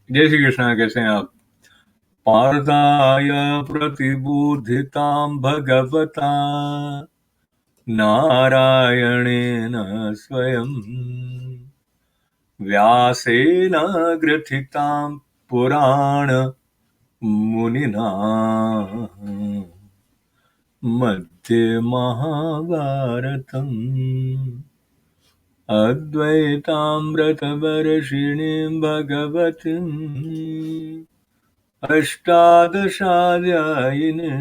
जय श्री कृष्ण। कैसे हैं आप? पार्थाय प्रतिबोधितां भगवता नारायणेन स्वयं व्यासेन ग्रथितां पुराण मुनिना मध्ये महाभारतम् अद्वैतामृतवर्षिणीं भगवतीम् अष्टादशाध्यायिने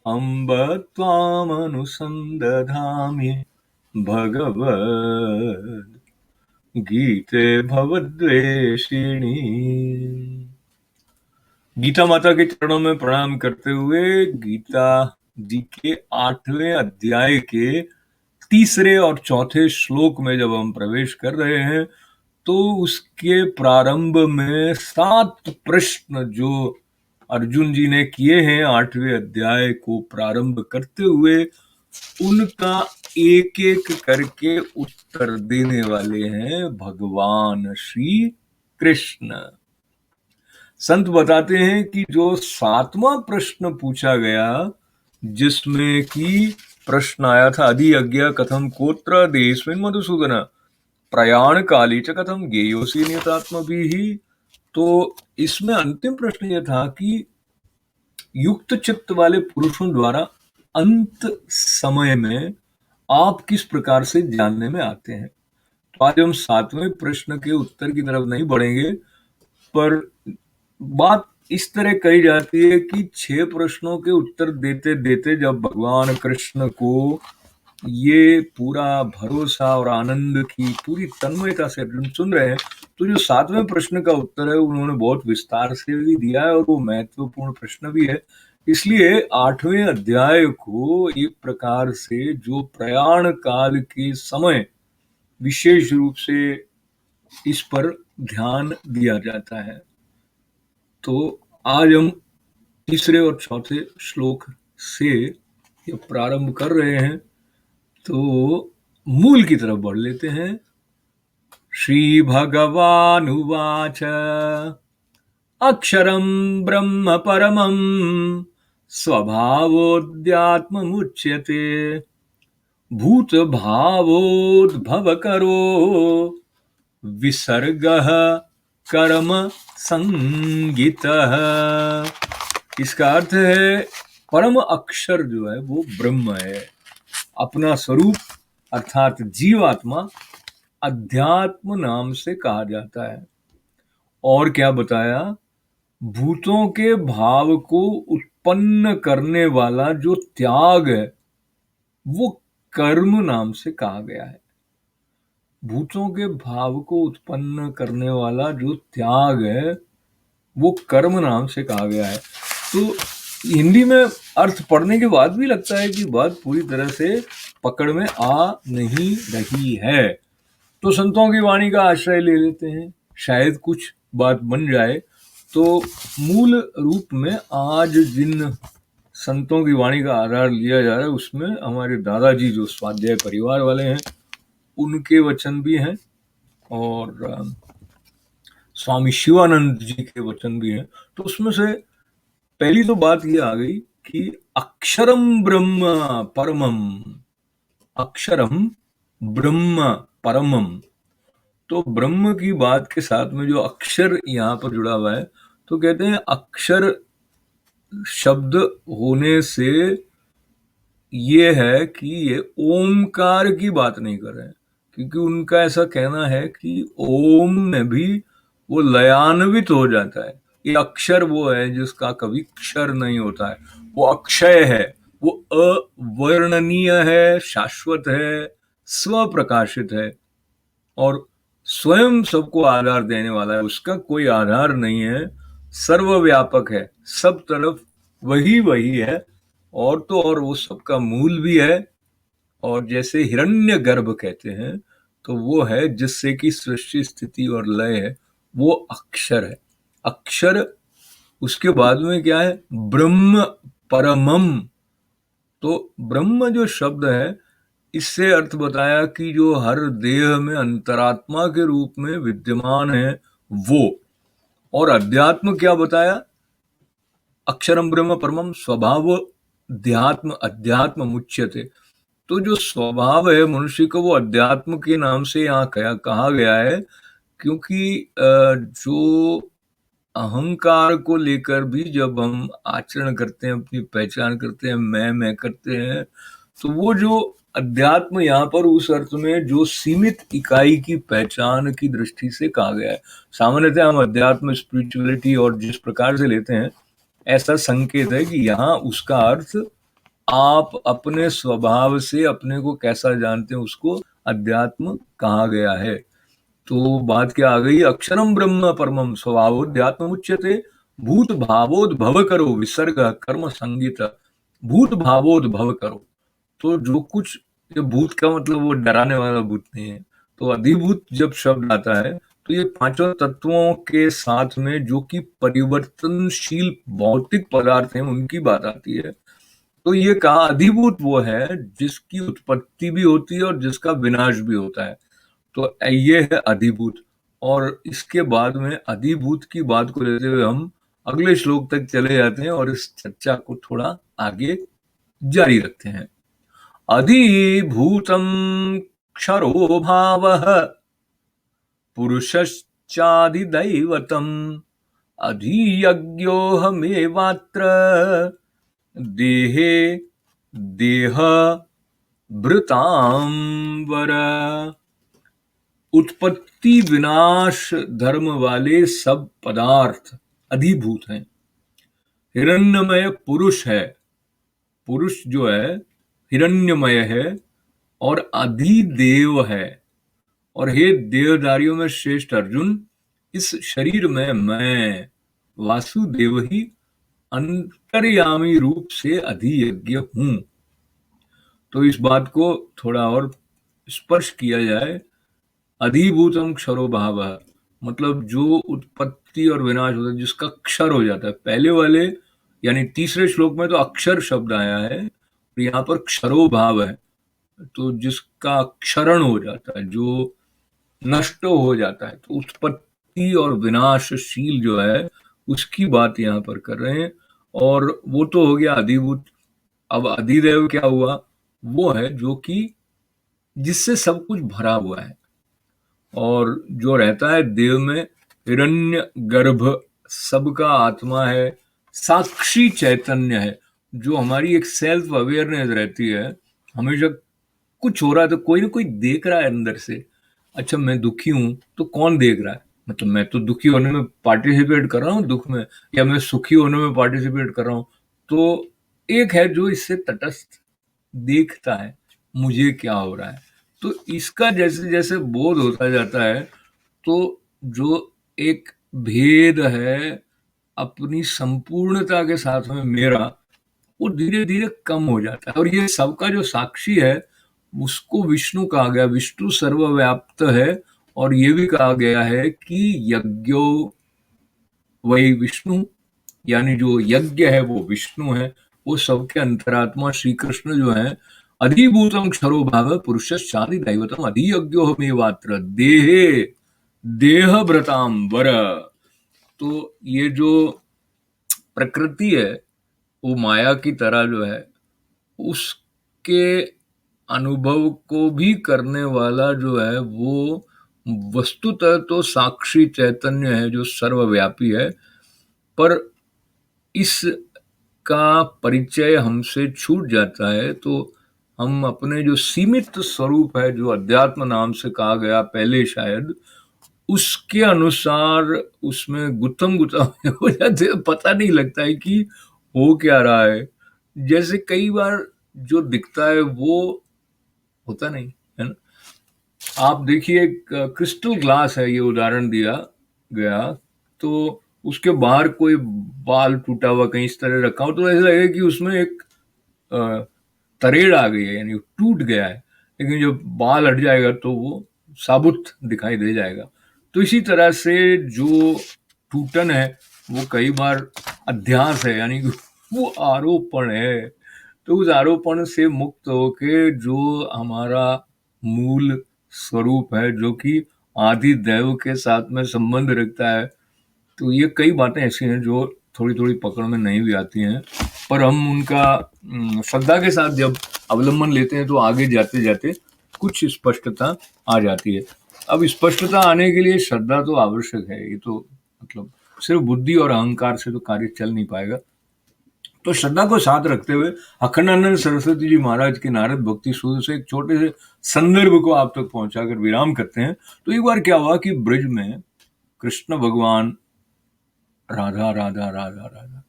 अम्ब त्वामनुसन्दधामि भगवद् गीते भवद्वेषिणी। गीता माता के चरणों में प्रणाम करते हुए गीता जी के 8वें अध्याय के तीसरे और चौथे श्लोक में जब हम प्रवेश कर रहे हैं तो उसके प्रारंभ में 7 प्रश्न जो अर्जुन जी ने किए हैं 8वें अध्याय को प्रारंभ करते हुए, उनका एक एक करके उत्तर देने वाले हैं भगवान श्री कृष्ण। संत बताते हैं कि जो 7वां प्रश्न पूछा गया, जिसमें कि प्रश्न आया था अधि अज्ञा कथम कोत्र देशमिन् मधुसूदन प्रयाण काली च कथम गेयोसी नियतात्मभिः, तो इसमें अंतिम प्रश्न यह था कि युक्त चित्त वाले पुरुषों द्वारा अंत समय में आप किस प्रकार से जानने में आते हैं। तो आज हम 7वें प्रश्न के उत्तर की तरफ नहीं बढ़ेंगे, पर बात इस तरह कही जाती है कि 6 प्रश्नों के उत्तर देते देते जब भगवान कृष्ण को ये पूरा भरोसा और आनंद की पूरी तन्मयता से अर्जुन सुन रहे हैं, तो जो 7वें प्रश्न का उत्तर है उन्होंने बहुत विस्तार से भी दिया है और वो महत्वपूर्ण प्रश्न भी है। इसलिए 8वें अध्याय को एक प्रकार से जो प्रयाण काल के समय विशेष रूप से इस पर ध्यान दिया जाता है। तो आज हम तीसरे और चौथे श्लोक से ये प्रारंभ कर रहे हैं, तो मूल की तरफ बढ़ लेते हैं। श्री भगवानुवाच अक्षरं ब्रह्म परमं स्वभावोऽध्यात्ममुच्यते भूतभावोद्भवकरो विसर्गः कर्म संगितः। इसका अर्थ है परम अक्षर जो है वो ब्रह्म है, अपना स्वरूप अर्थात जीवात्मा अध्यात्म नाम से कहा जाता है। और क्या बताया, भूतों के भाव को उत्पन्न करने वाला जो त्याग है वो कर्म नाम से कहा गया है। भूतों के भाव को उत्पन्न करने वाला जो त्याग है वो कर्म नाम से कहा गया है। तो हिंदी में अर्थ पढ़ने के बाद भी लगता है कि बात पूरी तरह से पकड़ में आ नहीं रही है, तो संतों की वाणी का आश्रय ले लेते हैं, शायद कुछ बात बन जाए। तो मूल रूप में आज जिन संतों की वाणी का आधार लिया जा रहा है उसमें हमारे दादाजी जो स्वाध्याय परिवार वाले हैं उनके वचन भी हैं और स्वामी शिवानंद जी के वचन भी हैं। तो उसमें से पहली तो बात ये आ गई कि अक्षरम ब्रह्म परमम, अक्षरम ब्रह्म परमम। तो ब्रह्म की बात के साथ में जो अक्षर यहाँ पर जुड़ा हुआ है, तो कहते हैं अक्षर शब्द होने से ये है कि ये ओमकार की बात नहीं कर रहे हैं, क्योंकि उनका ऐसा कहना है कि ओम में भी वो लयान्वित हो जाता है। ये अक्षर वो है जिसका कभी क्षर नहीं होता है, वो अक्षय है, वो अवर्णनीय है, शाश्वत है, स्वप्रकाशित है और स्वयं सबको आधार देने वाला है, उसका कोई आधार नहीं है, सर्वव्यापक है, सब तरफ वही वही है और तो और वो सबका मूल भी है। और जैसे हिरण्य गर्भ कहते हैं तो वो है जिससे कि सृष्टि स्थिति और लय है, वो अक्षर है। अक्षर उसके बाद में क्या है, ब्रह्म परमम। तो ब्रह्म जो शब्द है इससे अर्थ बताया कि जो हर देह में अंतरात्मा के रूप में विद्यमान है वो। और अध्यात्म क्या बताया? अक्षरम ब्रह्म परमम स्वभाव ध्यात्म अध्यात्म मुच्यते। तो जो स्वभाव है मनुष्य को, वो अध्यात्म के नाम से यहाँ कहा गया है, क्योंकि जो अहंकार को लेकर भी जब हम आचरण करते हैं, अपनी पहचान करते हैं, मैं करते हैं, तो वो जो अध्यात्म यहाँ पर उस अर्थ में जो सीमित इकाई की पहचान की दृष्टि से कहा गया है। सामान्यतः हम अध्यात्म स्पिरिचुअलिटी और जिस प्रकार से लेते हैं, ऐसा संकेत है कि यहाँ उसका अर्थ आप अपने स्वभाव से अपने को कैसा जानते हैं उसको अध्यात्म कहा गया है। तो बात क्या आ गई? अक्षरम ब्रह्म परमम स्वभावोध्यात्म उच्यते भूत भावोद्भव करो विसर्ग कर्म संगीत। भूत भावोद्भव करो, तो जो कुछ, ये भूत का मतलब वो डराने वाला भूत नहीं है। तो अधिभूत जब शब्द आता है तो ये पांचों तत्वों के साथ में जो कि परिवर्तनशील भौतिक पदार्थ हैं उनकी बात आती है। तो ये कहा अधिभूत वो है जिसकी उत्पत्ति भी होती है और जिसका विनाश भी होता है। तो ये है अधिभूत। और इसके बाद में अधिभूत की बात को लेते हुए हम अगले श्लोक तक चले जाते हैं और इस चर्चा को थोड़ा आगे जारी रखते हैं। अधिभूतं क्षरो भावः पुरुषश्चादिदैवतम् अधियज्ञोऽहमेवात्र देहे देह भृतां वर। उत्पत्ति विनाश धर्म वाले सब पदार्थ अधिभूत हैं। हिरण्यमय पुरुष है, पुरुष जो है हिरण्यमय है और अधिदेव है। और हे देवदारियों में श्रेष्ठ अर्जुन, इस शरीर में मैं वासुदेव ही अंतर्यामी रूप से अधियज्ञ हूं। तो इस बात को थोड़ा और स्पर्श किया जाए। अधिभूतम क्षरो भाव, मतलब जो उत्पत्ति और विनाश होता है, जिसका क्षर हो जाता है। पहले वाले यानी तीसरे श्लोक में तो अक्षर शब्द आया है, और यहाँ पर क्षरो भाव है, तो जिसका क्षरण हो जाता है, जो नष्ट हो जाता है। तो उत्पत्ति और विनाशशील जो है उसकी बात यहाँ पर कर रहे हैं। और वो तो हो गया अधिभूत। अब अधिदेव क्या हुआ? वो है जो कि जिससे सब कुछ भरा हुआ है और जो रहता है देव में, हिरण्य गर्भ सबका आत्मा है, साक्षी चैतन्य है, जो हमारी एक सेल्फ अवेयरनेस रहती है। हमेशा कुछ हो रहा है तो कोई ना कोई देख रहा है अंदर से। अच्छा, मैं दुखी हूं तो कौन देख रहा है? मतलब मैं तो दुखी होने में पार्टिसिपेट कर रहा हूँ दुख में, या मैं सुखी होने में पार्टिसिपेट कर रहा हूँ। तो एक है जो इससे तटस्थ देखता है मुझे क्या हो रहा है। तो इसका जैसे जैसे बोध होता जाता है, तो जो एक भेद है अपनी संपूर्णता के साथ में मेरा, वो धीरे धीरे कम हो जाता है। और ये सबका जो साक्षी है उसको विष्णु कहा गया। विष्णु सर्वव्याप्त है। और ये भी कहा गया है कि यज्ञो वही विष्णु, यानी जो यज्ञ है वो विष्णु है। वो सबके अंतरात्मा श्री कृष्ण जो है। अधिभूतम क्षरो भाव पुरुष शादी दैवतम अधियज्ञो मेवात्र देहे देह भ्रताम वर। तो ये जो प्रकृति है वो माया की तरह जो है, उसके अनुभव को भी करने वाला जो है वो वस्तुतः तो साक्षी चैतन्य है जो सर्वव्यापी है। पर इसका परिचय हमसे छूट जाता है तो हम अपने जो सीमित स्वरूप है, जो अध्यात्म नाम से कहा गया पहले शायद, उसके अनुसार उसमें गुत्थम गुत्थम हो जाते हैं। पता नहीं लगता है कि हो क्या रहा है। जैसे कई बार जो दिखता है वो होता नहीं है ना। आप देखिए, क्रिस्टल ग्लास है, ये उदाहरण दिया गया, तो उसके बाहर कोई बाल टूटा हुआ कहीं इस तरह रखा हो तो ऐसा लगेगा कि उसमें एक अ, तरेड़ आ गई है, यानी टूट गया है। लेकिन जब बाल हट जाएगा तो वो साबुत दिखाई दे जाएगा। तो इसी तरह से जो टूटन है वो कई बार अध्यास है, यानी कि वो आरोपण है। तो उस आरोपण से मुक्त होके जो हमारा मूल स्वरूप है, जो कि आदि दैव के साथ में संबंध रखता है। तो ये कई बातें ऐसी हैं जो थोड़ी थोड़ी पकड़ में नहीं भी आती हैं, पर हम उनका श्रद्धा के साथ जब अवलंबन लेते हैं तो आगे जाते जाते कुछ स्पष्टता आ जाती है। अब स्पष्टता आने के लिए श्रद्धा तो आवश्यक है, ये तो मतलब सिर्फ बुद्धि और अहंकार से तो कार्य चल नहीं पाएगा। तो श्रद्धा को साथ रखते हुए अखंडानंद सरस्वती जी महाराज के नारद भक्ति सूत्र से एक छोटे से संदर्भ को आप तक पहुंचाकर विराम करते हैं। तो एक बार क्या हुआ कि ब्रज में कृष्ण भगवान राधा राधा राधा राधा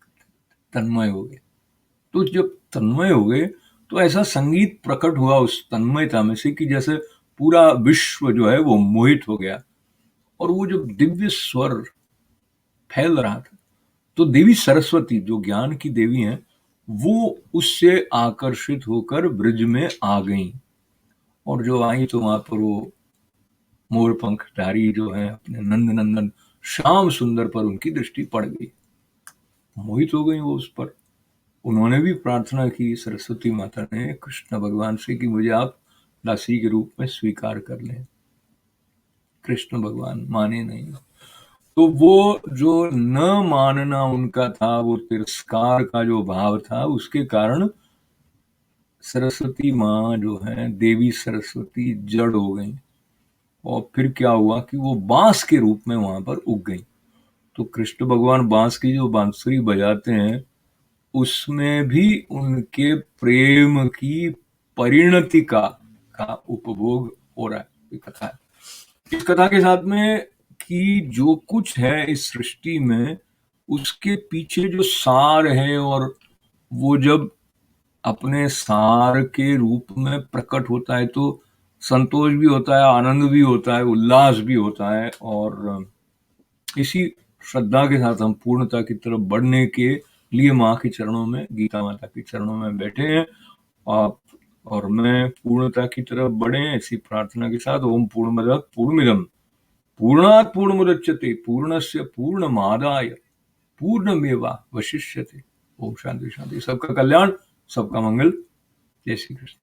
तन्मय हो गए। तो जब तन्मय हो गए तो ऐसा संगीत प्रकट हुआ उस तन्मयता में से कि जैसे पूरा विश्व जो है वो मोहित हो गया, और वो जो दिव्य स्वर फैल रहा था, तो देवी सरस्वती जो ज्ञान की देवी हैं वो उससे आकर्षित होकर ब्रज में आ गईं, और जो आई तो वहां पर वो मोर पंखधारी जो है अपने नंद नंदन श्याम सुंदर पर उनकी दृष्टि पड़ गई, मोहित हो गई वो उस पर। उन्होंने भी प्रार्थना की सरस्वती माता ने कृष्ण भगवान से कि मुझे आप दासी के रूप में स्वीकार कर लें। कृष्ण भगवान माने नहीं। तो वो जो न मानना उनका था, वो तिरस्कार का जो भाव था, उसके कारण सरस्वती माँ जो है देवी सरस्वती जड़ हो गई, और फिर क्या हुआ कि वो बांस के रूप में वहां पर उग गई। तो कृष्ण भगवान बांस की जो बांसुरी बजाते हैं उसमें भी उनके प्रेम की परिणति का उपभोग हो रहा है। ये कथा है। इस कथा के साथ में कि जो कुछ है इस सृष्टि में उसके पीछे जो सार है, और वो जब अपने सार के रूप में प्रकट होता है तो संतोष भी होता है, आनंद भी होता है, उल्लास भी होता है। और इसी श्रद्धा के साथ हम पूर्णता की तरफ बढ़ने के लिए माँ के चरणों में, गीता माता के चरणों में बैठे हैं। आप और मैं पूर्णता की तरफ बढ़े ऐसी प्रार्थना के साथ। ओम पूर्णमदः पूर्णमिदं पूर्णात् पूर्णमुदच्यते पूर्णस्य पूर्णमादाय पूर्णमेवावशिष्यते। ओम शांति शांति। सबका कल्याण, सबका मंगल। जय श्री कृष्ण।